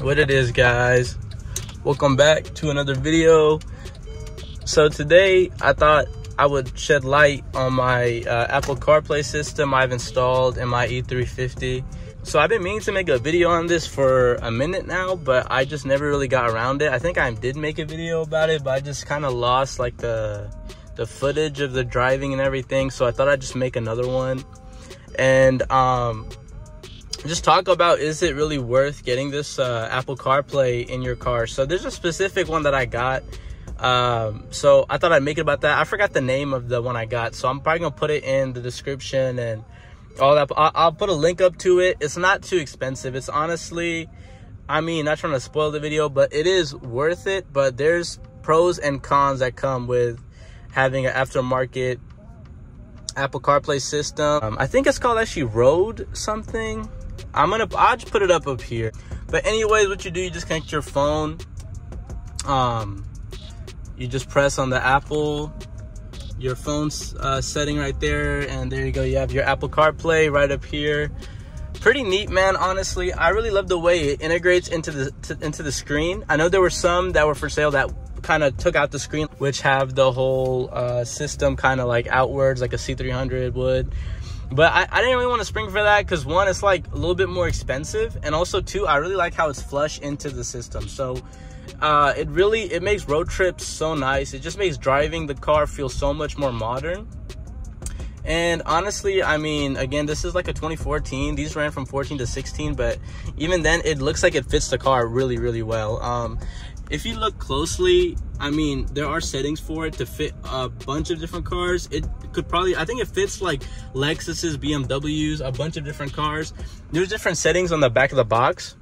What it is, guys, welcome back to another video. So today I thought I would shed light on my Apple CarPlay system I've installed in my E350. So I've been meaning to make a video on this for a minute now, but I just never really got around it. I think I did make a video about it, but I just kind of lost like the footage of the driving and everything. So I thought I'd just make another one and just talk about, is it really worth getting this Apple CarPlay in your car? So there's a specific one that I got. So I thought I'd make it about that. I forgot the name of the one I got, so I'm probably gonna put it in the description and all that. I'll put a link up to it. It's not too expensive. It's honestly, I mean, not trying to spoil the video, but it is worth it. But there's pros and cons that come with having an aftermarket Apple CarPlay system. I think it's called actually Road something. I'll just put it up here. But anyways, what you do, you just connect your phone. You just press on the Apple, your phone's setting right there, and there you go. You have your Apple CarPlay right up here. Pretty neat, man. Honestly, I really love the way it integrates into the screen. I know there were some that were for sale that kind of took out the screen, which have the whole system kind of like outwards, like a C300 would. But I didn't really want to spring for that because one, it's like a little bit more expensive, and also two, I really like how it's flush into the system. So it makes road trips so nice. It just makes driving the car feel so much more modern. And honestly, I mean, again, this is like a 2014. These ran from 14 to 16, but even then it looks like it fits the car really, really well. If you look closely, I mean, there are settings for it to fit a bunch of different cars. It could probably, I think it fits like Lexus's, BMWs, a bunch of different cars. There's different settings on the back of the box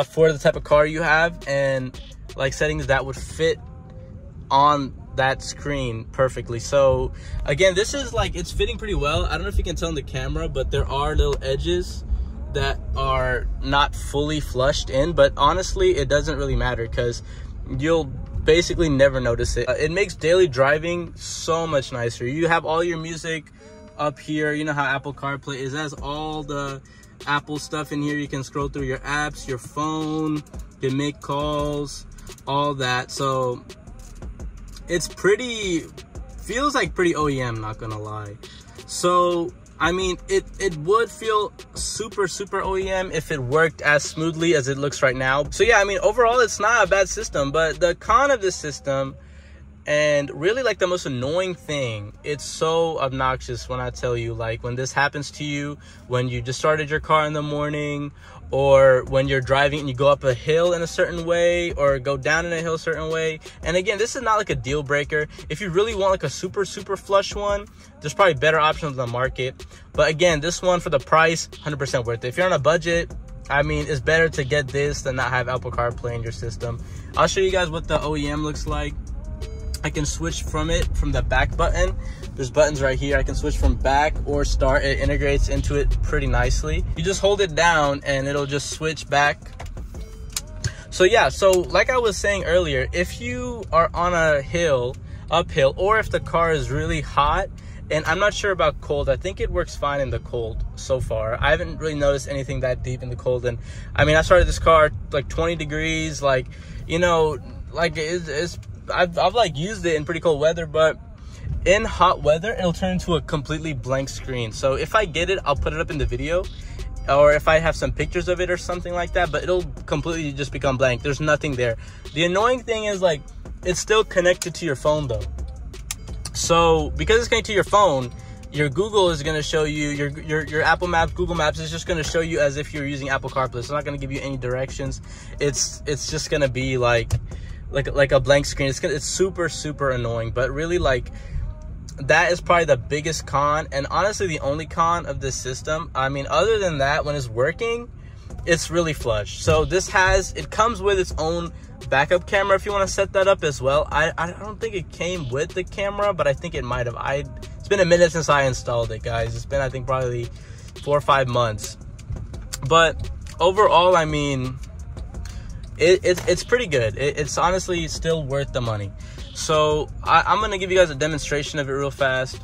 for the type of car you have, and like settings that would fit on that screen perfectly. So again, this is like, it's fitting pretty well. I don't know if you can tell in the camera, but there are little edges that are not fully flushed in, but honestly it doesn't really matter because you'll basically never notice it. It makes daily driving so much nicer. You have all your music up here. You know how Apple CarPlay is. It has all the Apple stuff in here. You can scroll through your apps, your phone, you can make calls, all that. So it's feels like pretty OEM, not gonna lie. So I mean, it would feel super OEM if it worked as smoothly as it looks right now. So yeah, I mean, overall it's not a bad system, but the con of this system, and really like the most annoying thing, it's so obnoxious when I tell you, like when this happens to you, when you just started your car in the morning, or when you're driving and you go up a hill in a certain way or go down in a hill a certain way. And again, this is not like a deal breaker. If you really want like a super flush one, there's probably better options on the market. But again, this one for the price, 100% worth it. If you're on a budget, I mean, it's better to get this than not have Apple CarPlay in your system. I'll show you guys what the OEM looks like. I can switch from the back button. There's buttons right here. I can switch from back or start. It integrates into it pretty nicely. You just hold it down and it'll just switch back. So yeah, so like I was saying earlier, if you are on a hill, uphill, or if the car is really hot, and I'm not sure about cold, I think it works fine in the cold so far. I haven't really noticed anything that deep in the cold. And I mean, I started this car like 20 degrees, like, you know, like I've like used it in pretty cold weather, but in hot weather it'll turn into a completely blank screen. So if I get it, I'll put it up in the video, or if I have some pictures of it or something like that, but it'll completely just become blank. There's nothing there. The annoying thing is, like, it's still connected to your phone though. So because it's connected to your phone, your Google is going to show you, your Apple Maps, Google Maps is just going to show you as if you're using Apple CarPlay. It's not going to give you any directions. It's just going to be like a blank screen. It's super annoying. But really, like, that is probably the biggest con, and honestly the only con of this system. I mean, other than that, when it's working, it's really flush. So it comes with its own backup camera if you want to set that up as well. I don't think it came with the camera, but I think it might have. It's been a minute since I installed it, guys. It's been, I think, probably 4 or 5 months. But overall, I mean, it's pretty good. It's honestly still worth the money. So I'm gonna give you guys a demonstration of it real fast.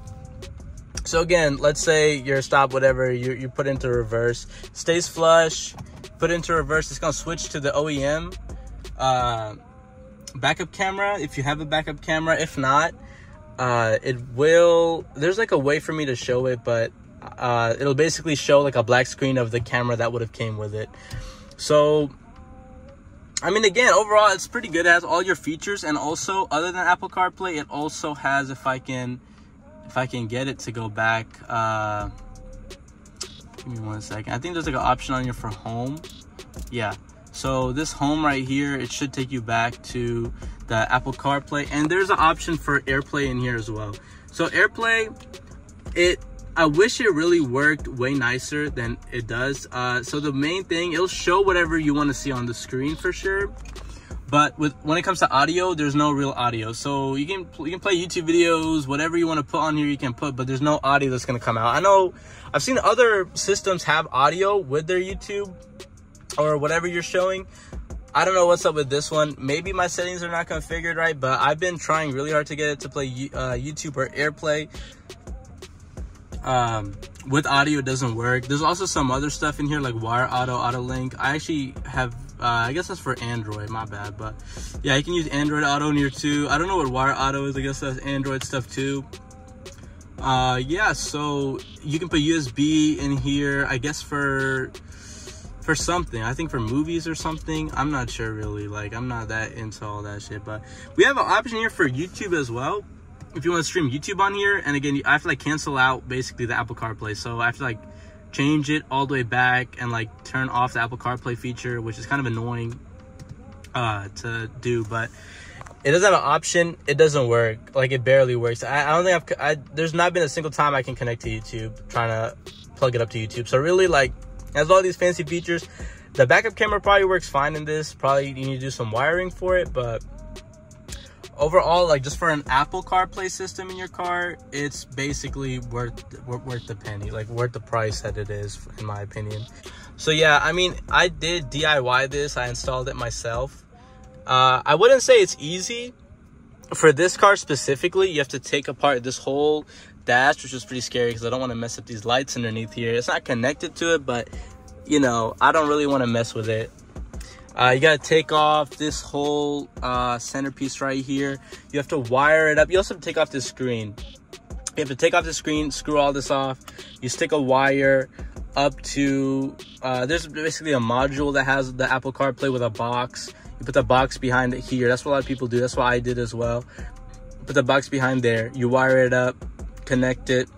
So again, let's say your stop, whatever, you put into reverse, stays flush, put into reverse, it's gonna switch to the OEM backup camera if you have a backup camera. If not, it will, there's like a way for me to show it, but it'll basically show like a black screen of the camera that would have came with it. So I mean, again, overall it's pretty good. It has all your features, and also other than Apple CarPlay, it also has, if I can get it to go back, give me 1 second. I think there's like an option on here for home. Yeah, so this home right here, it should take you back to the Apple CarPlay, and there's an option for AirPlay in here as well. So AirPlay, I wish it really worked way nicer than it does. So the main thing, it'll show whatever you want to see on the screen for sure, but when it comes to audio, there's no real audio. So you can play YouTube videos, whatever you want to put on here you can put, but there's no audio that's going to come out. I know I've seen other systems have audio with their YouTube or whatever you're showing. I don't know what's up with this one. Maybe my settings are not configured right, but I've been trying really hard to get it to play YouTube or AirPlay. With audio, it doesn't work. There's also some other stuff in here like Wire Auto Link. I actually have I guess that's for Android, my bad, but yeah, you can use Android Auto in here too. I don't know what Wire Auto is. I guess that's Android stuff too. Yeah, so you can put USB in here, I guess for something. I think for movies or something. I'm not sure really. Like, I'm not that into all that shit, but we have an option here for YouTube as well. If you want to stream YouTube on here, and again, I have to like cancel out basically the Apple CarPlay, so I have to like change it all the way back and like turn off the Apple CarPlay feature, which is kind of annoying to do, but it does have an option. It doesn't work. Like, it barely works. I don't think there's not been a single time I can connect to YouTube trying to plug it up to YouTube. So really, like, it has all these fancy features. The backup camera probably works fine in this. Probably you need to do some wiring for it, but overall, like, just for an Apple CarPlay system in your car, it's basically worth the penny, like worth the price that it is, in my opinion. So yeah, I mean, I did DIY this. I installed it myself. I wouldn't say it's easy. For this car specifically, you have to take apart this whole dash, which is pretty scary because I don't want to mess up these lights underneath here. It's not connected to it, but you know, I don't really want to mess with it. You got to take off this whole centerpiece right here. You have to wire it up. You also have to take off this screen. You have to take off the screen, screw all this off. You stick a wire up to, there's basically a module that has the Apple CarPlay with a box. You put the box behind it here. That's what a lot of people do. That's what I did as well. Put the box behind there. You wire it up, connect it.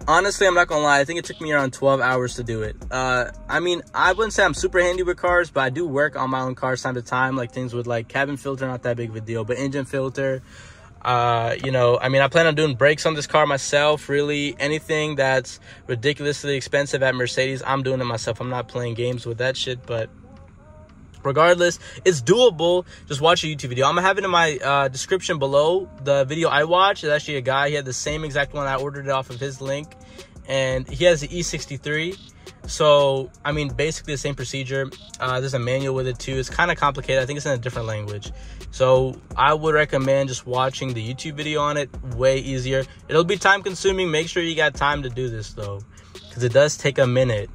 Honestly, I'm not gonna lie, I think it took me around 12 hours to do it. I mean, I wouldn't say I'm super handy with cars, but I do work on my own cars time to time, like things with like cabin filter, not that big of a deal, but engine filter, you know, I mean, I plan on doing brakes on this car myself. Really, anything that's ridiculously expensive at Mercedes, I'm doing it myself. I'm not playing games with that shit, but regardless, it's doable. Just watch a YouTube video. I'm gonna have it in my description below. The video I watched is actually a guy. He had the same exact one. I ordered it off of his link, and he has the E63. So I mean, basically the same procedure. There's a manual with it too. It's kind of complicated. I think it's in a different language. So I would recommend just watching the YouTube video on it. Way easier. It'll be time consuming. Make sure you got time to do this though, because it does take a minute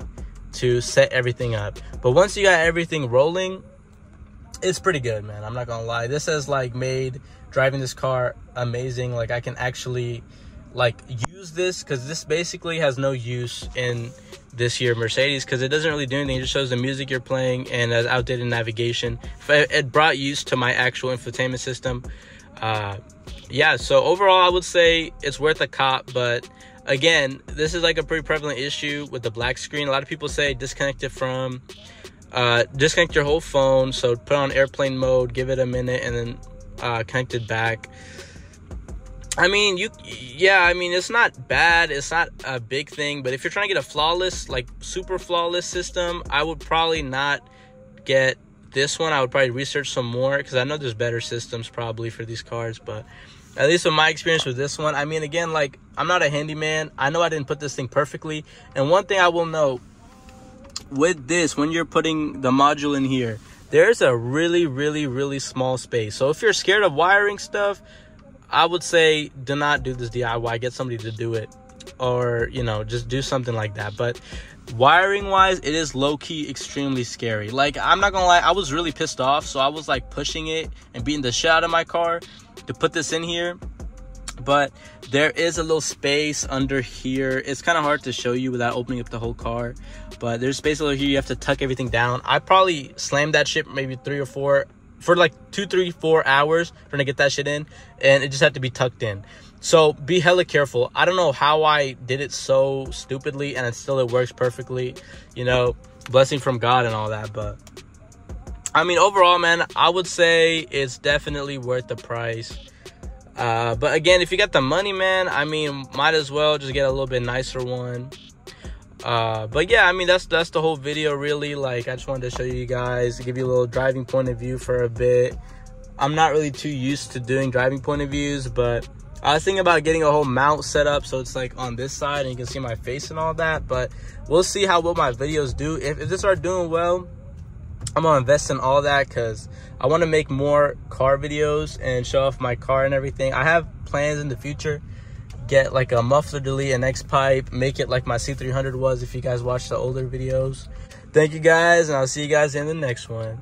to set everything up. But once you got everything rolling, it's pretty good, man. I'm not gonna lie. This has like made driving this car amazing. Like, I can actually like use this, because this basically has no use in this year Mercedes, because it doesn't really do anything. It just shows the music you're playing and has outdated navigation. It brought use to my actual infotainment system. Yeah, so overall I would say it's worth a cop, but again, this is like a pretty prevalent issue with the black screen. A lot of people say disconnect it from, disconnect your whole phone. So put on airplane mode, give it a minute, and then connect it back. I mean, yeah, I mean, it's not bad. It's not a big thing, but if you're trying to get a flawless, like super flawless system, I would probably not get this one. I would probably research some more, because I know there's better systems probably for these cars, but at least with my experience with this one, I mean, again, like, I'm not a handyman. I know I didn't put this thing perfectly. And one thing I will note with this, when you're putting the module in here, there's a really, really, really small space. So if you're scared of wiring stuff, I would say do not do this DIY. Get somebody to do it, or you know, just do something like that. But wiring wise, it is low-key extremely scary. Like, I'm not gonna lie, I was really pissed off, so I was like pushing it and beating the shit out of my car to put this in here. But there is a little space under here. It's kind of hard to show you without opening up the whole car, but there's space over here. You have to tuck everything down. I probably slammed that shit maybe 3 or 4 for like 2, 3, 4 hours trying to get that shit in, and it just had to be tucked in. So be hella careful. I don't know how I did it so stupidly, and it works perfectly. You know, blessing from God and all that. But I mean, overall, man, I would say it's definitely worth the price. But again, if you got the money, man, I mean, might as well just get a little bit nicer one. But yeah, I mean, that's the whole video, really. Like, I just wanted to show you guys, give you a little driving point of view for a bit. I'm not really too used to doing driving point of views, but I was thinking about getting a whole mount set up so it's like on this side and you can see my face and all that. But we'll see how well my videos do. If they start doing well, I'm gonna invest in all that, because I want to make more car videos and show off my car and everything. I have plans in the future, get like a muffler delete, an X pipe, make it like my C300 was, if you guys watch the older videos. Thank you guys, and I'll see you guys in the next one.